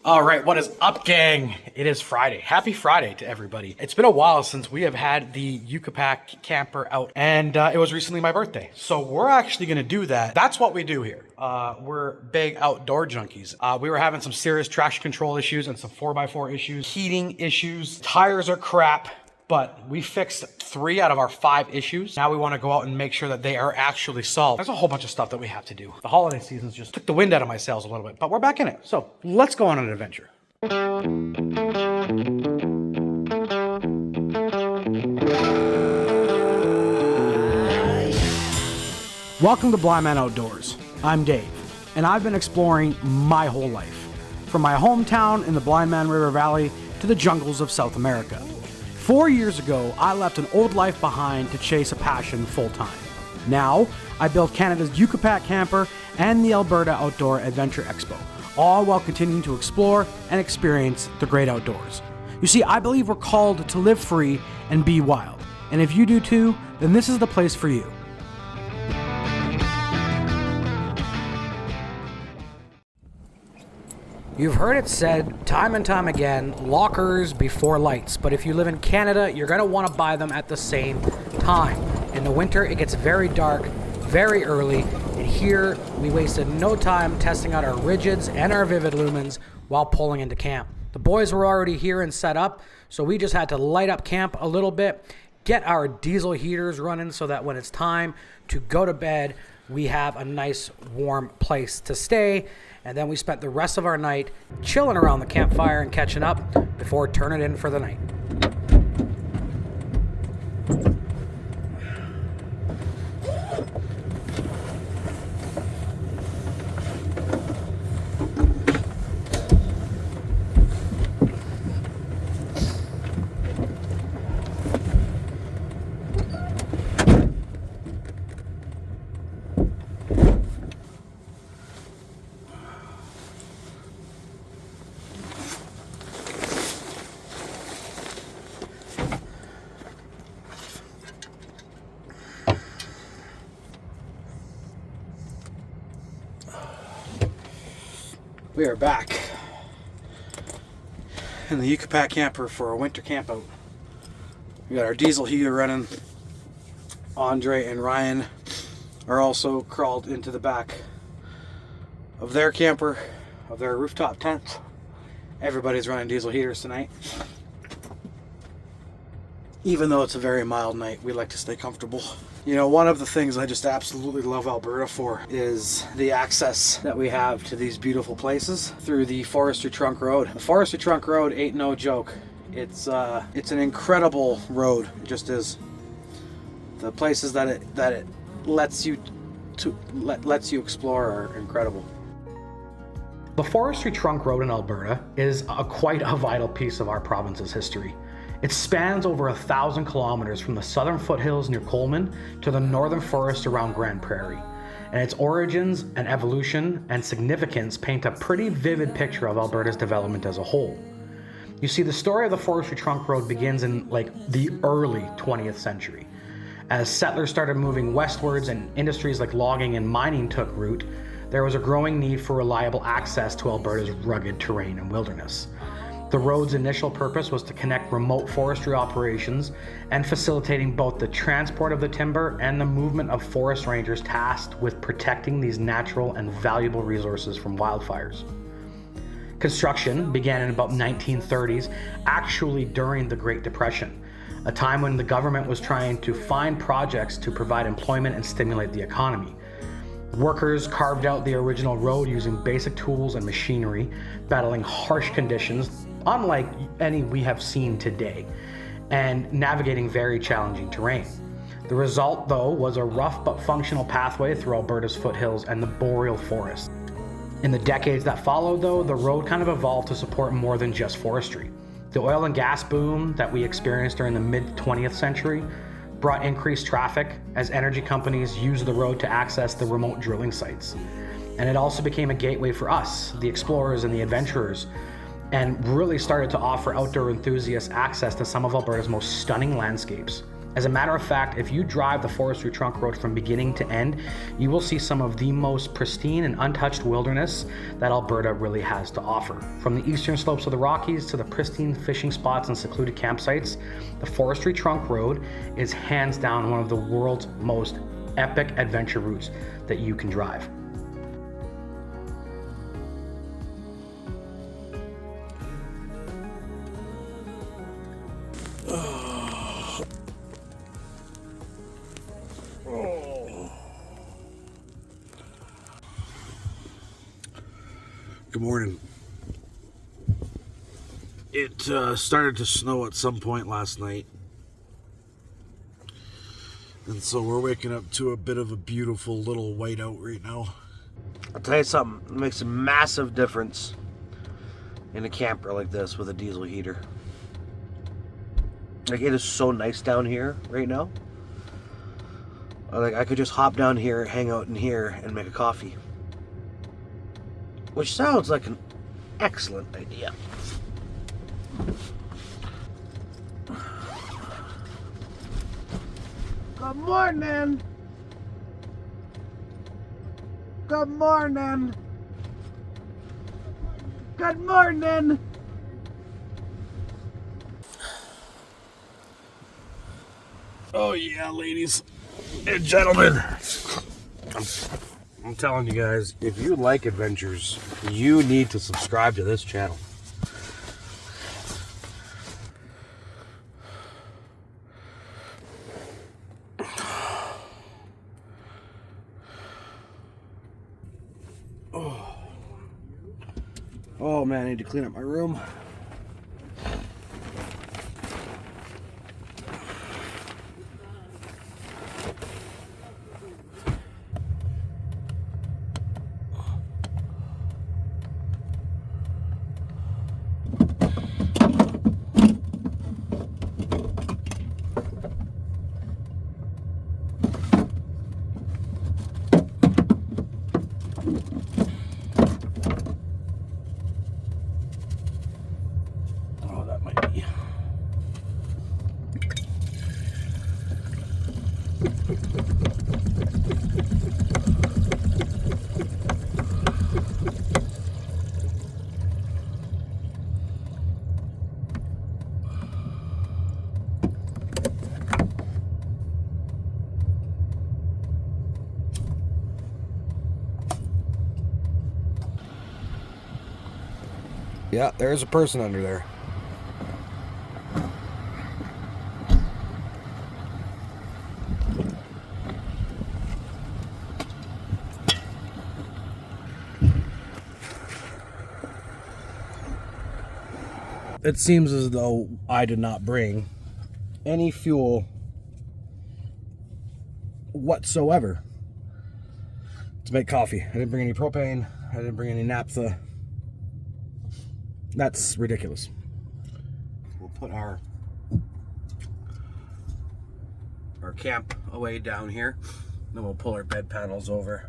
All right, what is up, gang? It is Friday. Happy Friday to everybody. It's been a while since we have had the Yucca camper out, and it was recently my birthday. So we're actually gonna do that. That's what we do here. We're big outdoor junkies. We were having some serious traction control issues and some 4x4 issues, heating issues, tires are crap. But we fixed 3 out of our 5 issues. Now we want to go out and make sure that they are actually solved. There's a whole bunch of stuff that we have to do. The holiday seasons just took the wind out of my sails a little bit, but we're back in it. So let's go on an adventure. Welcome to Blindman Outdoors. I'm Dave, and I've been exploring my whole life. From my hometown in the Blindman River Valley to the jungles of South America. 4 years ago, I left an old life behind to chase a passion full-time. Now, I built Canada's Yucca camper and the Alberta Outdoor Adventure Expo, all while continuing to explore and experience the great outdoors. You see, I believe we're called to live free and be wild. And if you do too, then this is the place for you. You've heard it said time and time again, lockers before lights. But if you live in Canada, you're going to want to buy them at the same time. In the winter, it gets very dark, very early. And here, we wasted no time testing out our rigids and our vivid lumens while pulling into camp. The boys were already here and set up, so we just had to light up camp a little bit, get our diesel heaters running so that when it's time to go to bed, we have a nice warm place to stay. And then we spent the rest of our night chilling around the campfire and catching up before turning in for the night. We are back in the Yucca camper for a winter camp out. We got our diesel heater running. Andre and Ryan are also crawled into the back of their camper, of their rooftop tent. Everybody's running diesel heaters tonight. Even though it's a very mild night, we like to stay comfortable. You know, one of the things I just absolutely love Alberta for is the access that we have to these beautiful places through the Forestry Trunk Road. The Forestry Trunk Road ain't no joke. It's an incredible road. It just is. The places that it lets you explore are incredible. The Forestry Trunk Road in Alberta is quite a vital piece of our province's history. It spans over 1,000 kilometers from the southern foothills near Coleman to the northern forest around Grand Prairie. And its origins and evolution and significance paint a pretty vivid picture of Alberta's development as a whole. You see, the story of the Forestry Trunk Road begins in the early 20th century. As settlers started moving westwards and industries like logging and mining took root, there was a growing need for reliable access to Alberta's rugged terrain and wilderness. The road's initial purpose was to connect remote forestry operations and facilitating both the transport of the timber and the movement of forest rangers tasked with protecting these natural and valuable resources from wildfires. Construction began in about 1930s, actually during the Great Depression, a time when the government was trying to find projects to provide employment and stimulate the economy. Workers carved out the original road using basic tools and machinery, battling harsh conditions, unlike any we have seen today, and navigating very challenging terrain. The result, though, was a rough but functional pathway through Alberta's foothills and the boreal forest. In the decades that followed, though, the road kind of evolved to support more than just forestry. The oil and gas boom that we experienced during the mid-20th century brought increased traffic as energy companies used the road to access the remote drilling sites. And it also became a gateway for us, the explorers and the adventurers, and really started to offer outdoor enthusiasts access to some of Alberta's most stunning landscapes. As a matter of fact, if you drive the Forestry Trunk Road from beginning to end, you will see some of the most pristine and untouched wilderness that Alberta really has to offer. From the eastern slopes of the Rockies to the pristine fishing spots and secluded campsites, the Forestry Trunk Road is hands down one of the world's most epic adventure routes that you can drive. Good morning. It started to snow at some point last night. And so we're waking up to a bit of a beautiful little whiteout right now. I'll tell you something, it makes a massive difference in a camper like this with a diesel heater. Like, it is so nice down here right now. Like, I could just hop down here, hang out in here, and make a coffee. Which sounds like an excellent idea. Good morning. Good morning. Good morning. Oh yeah, ladies and gentlemen. I'm telling you guys, if you like adventures, you need to subscribe to this channel. Oh man, I need to clean up my room. Yeah, there's a person under there. It seems as though I did not bring any fuel whatsoever to make coffee. I didn't bring any propane. I didn't bring any naphtha. That's ridiculous. We'll put our camp away down here. Then we'll pull our bed panels over.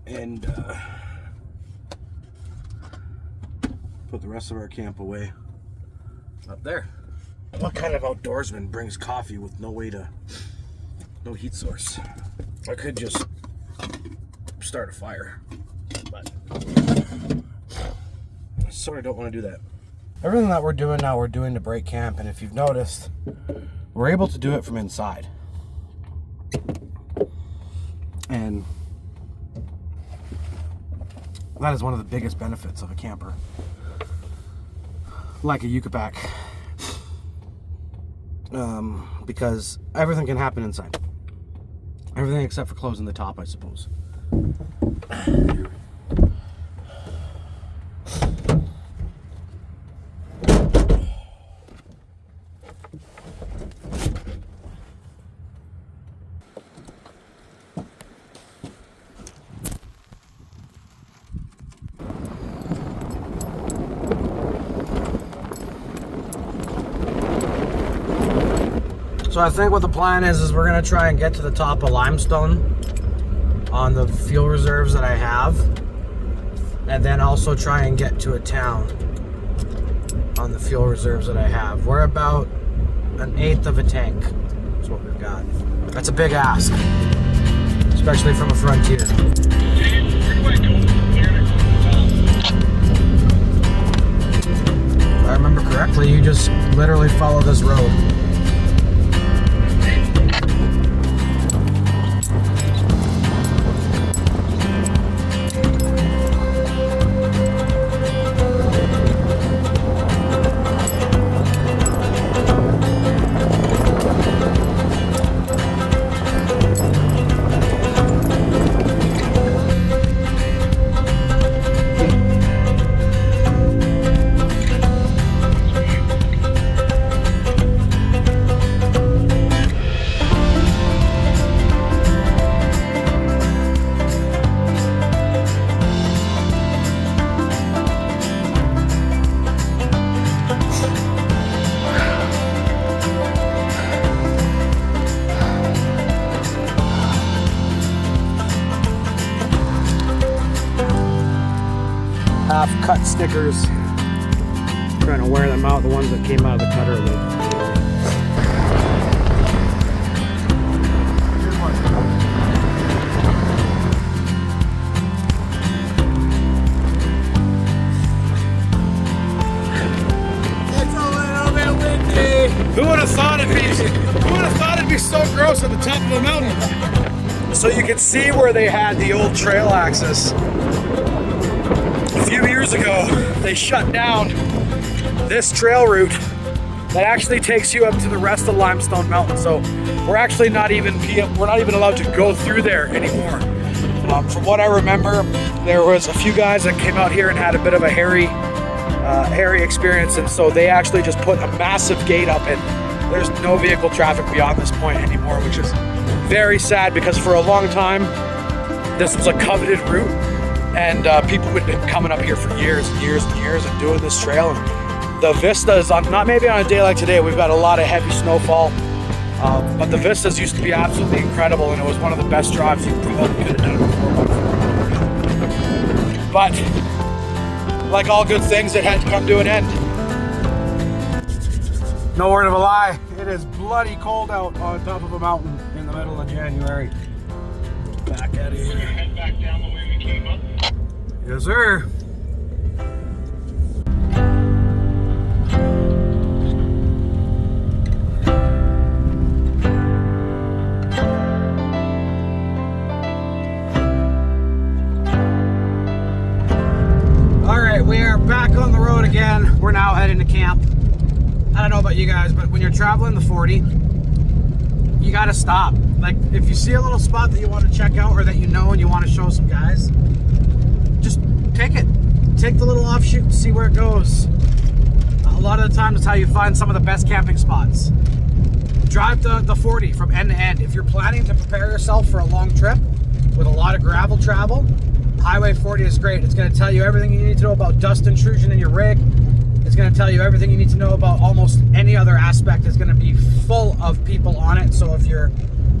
And put the rest of our camp away up there. What kind of outdoorsman brings coffee with no heat source? I could just start a fire, but I sort of don't want to do that. Everything that we're doing now, we're doing to break camp, and if you've noticed, we're able to do it from inside. And that is one of the biggest benefits of a camper. Like a Yucca, because everything can happen inside. Everything except for closing the top, I suppose. So I think what the plan is we're gonna try and get to the top of Limestone on the fuel reserves that I have, and then also try and get to a town on the fuel reserves that I have. We're about an eighth of a tank. That's what we've got. That's a big ask, especially from a Frontier. If I remember correctly, you just literally follow this road. Half-cut stickers. Trying to wear them out, the ones that came out of the cutter loop. It's a little bit windy. Who would have thought it'd be so gross at the top of the mountain? So you can see where they had the old trail access. A few years ago, they shut down this trail route that actually takes you up to the rest of Limestone Mountain. So we're actually not even allowed to go through there anymore. From what I remember, there was a few guys that came out here and had a bit of a hairy experience, and so they actually just put a massive gate up, and there's no vehicle traffic beyond this point anymore, which is very sad because for a long time, this was a coveted route. And people have been coming up here for years and years and years and doing this trail. And the vistas, not maybe on a day like today, we've got a lot of heavy snowfall, but the vistas used to be absolutely incredible, and it was one of the best drives you probably could have done before. But like all good things, it had to come to an end. No word of a lie, it is bloody cold out on top of a mountain in the middle of January. Back out of here. Head back down the way we came up. Yes, sir. All right, we are back on the road again. We're now heading to camp. I don't know about you guys, but when you're traveling the 40, you gotta stop. Like, if you see a little spot that you want to check out or that you know and you want to show some guys, just take it. Take the little offshoot and see where it goes. A lot of the time, it's how you find some of the best camping spots. Drive the 40 from end to end. If you're planning to prepare yourself for a long trip with a lot of gravel travel, Highway 40 is great. It's going to tell you everything you need to know about dust intrusion in your rig. It's going to tell you everything you need to know about almost any other aspect. It's going to be full of people on it. So if you're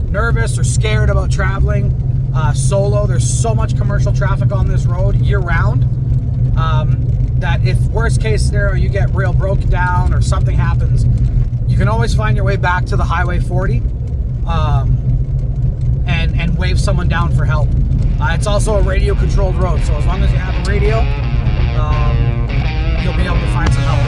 nervous or scared about traveling solo, there's so much commercial traffic on this road year round that if worst case scenario you get real broken down or something happens, you can always find your way back to the Highway 40 and wave someone down for help. It's also a radio controlled road, so as long as you have a radio, you'll be able to find some help.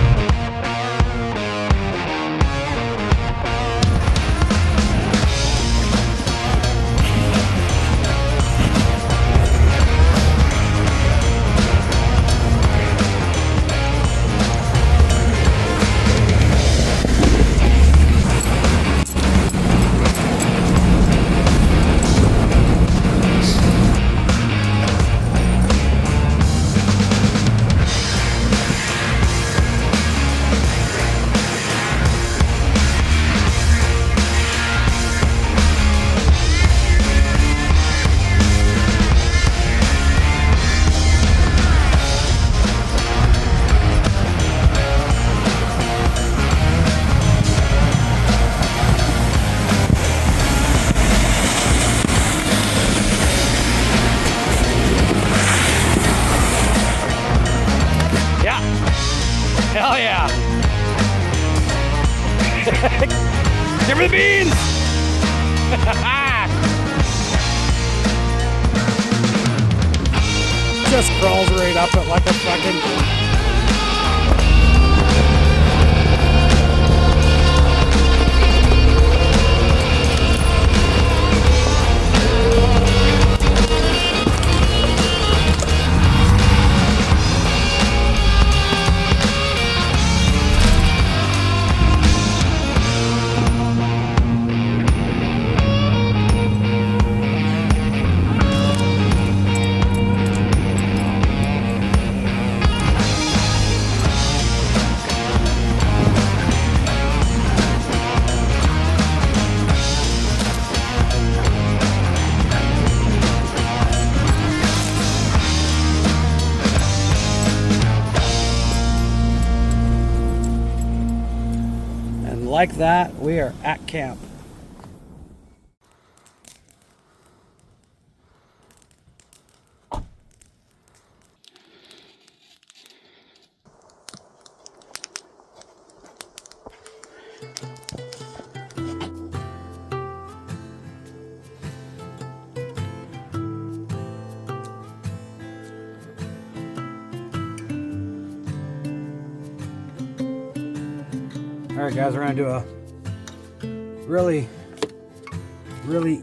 Hell yeah. Give me the beans! Just crawls right up it like a fucking... Like that, we are at camp. All right, guys, we're gonna do a really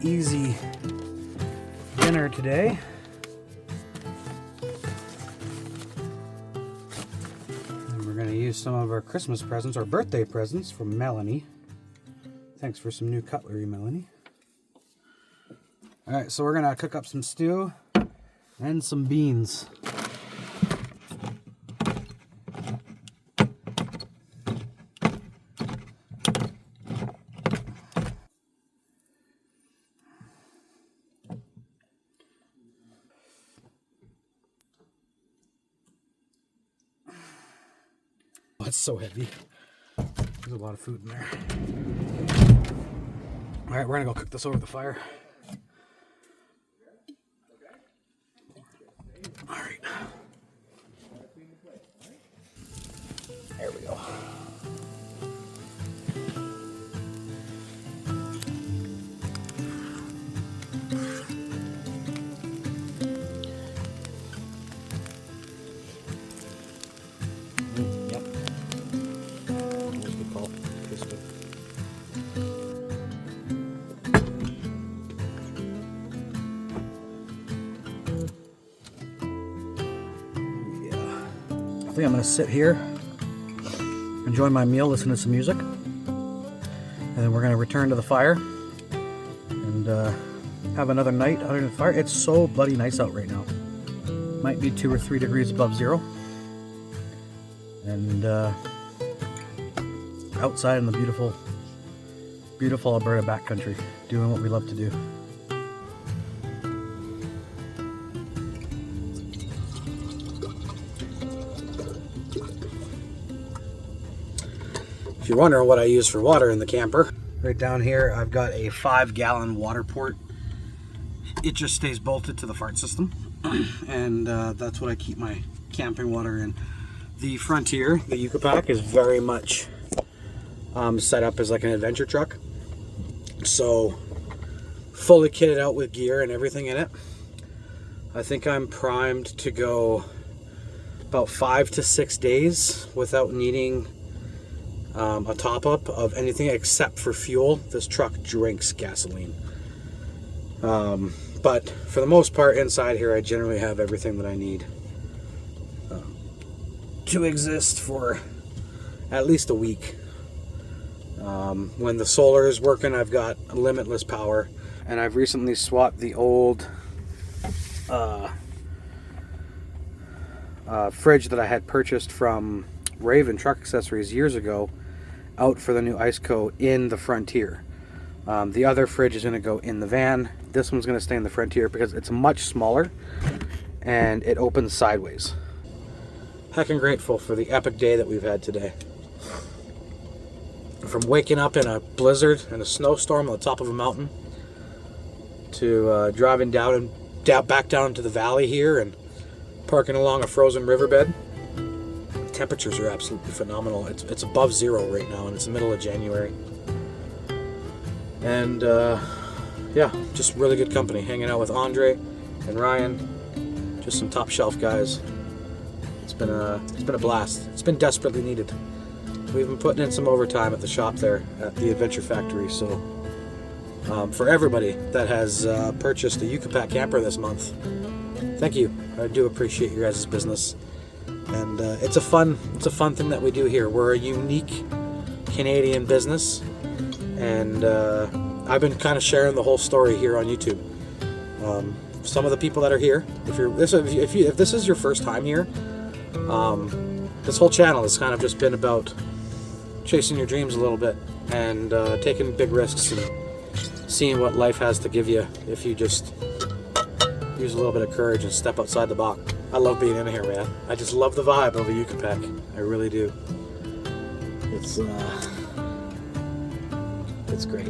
easy dinner today. And we're gonna use some of our Christmas presents or birthday presents from Melanie. Thanks for some new cutlery, Melanie. All right, so we're gonna cook up some stew and some beans. It's so heavy. There's a lot of food in there. All right, we're gonna go cook this over the fire. All right. There we go. I think I'm going to sit here, enjoy my meal, listen to some music, and then we're going to return to the fire and have another night under the fire. It's so bloody nice out right now. Might be 2 or 3 degrees above zero. And outside in the beautiful, beautiful Alberta backcountry, doing what we love to do. If you're wondering what I use for water in the camper, right down here I've got a 5-gallon water port. It just stays bolted to the fart system, and that's what I keep my camping water in. The Frontier, the Yucapac, is very much set up as like an adventure truck, so fully kitted out with gear and everything in it. I think I'm primed to go about 5 to 6 days without needing a top-up of anything except for fuel. This truck drinks gasoline. But for the most part, inside here, I generally have everything that I need to exist for at least a week. When the solar is working, I've got limitless power. And I've recently swapped the old fridge that I had purchased from Raven Truck Accessories years ago out for the new Iceco in the Frontier. The other fridge is going to go in the van. This one's going to stay in the Frontier because it's much smaller and it opens sideways. Heckin' grateful for the epic day that we've had today. From waking up in a blizzard and a snowstorm on the top of a mountain to driving down and back down into the valley here and parking along a frozen riverbed. temperatures are absolutely phenomenal. It's above zero right now, and it's the middle of January. And yeah, just really good company. Hanging out with Andre and Ryan, just some top shelf guys. It's been a blast. It's been desperately needed. We've been putting in some overtime at the shop there at the Adventure Factory. So for everybody that has purchased a Yucatan camper this month, thank you. I do appreciate your guys' business, and it's a fun thing that we do here. We're a unique Canadian business, and I've been kind of sharing the whole story here on YouTube. Some of the people that are here, if this is your first time here, this whole channel has kind of just been about chasing your dreams a little bit and taking big risks and seeing what life has to give you if you just use a little bit of courage and step outside the box. I love being in here, man. I just love the vibe of a Yucatan. I really do. It's great.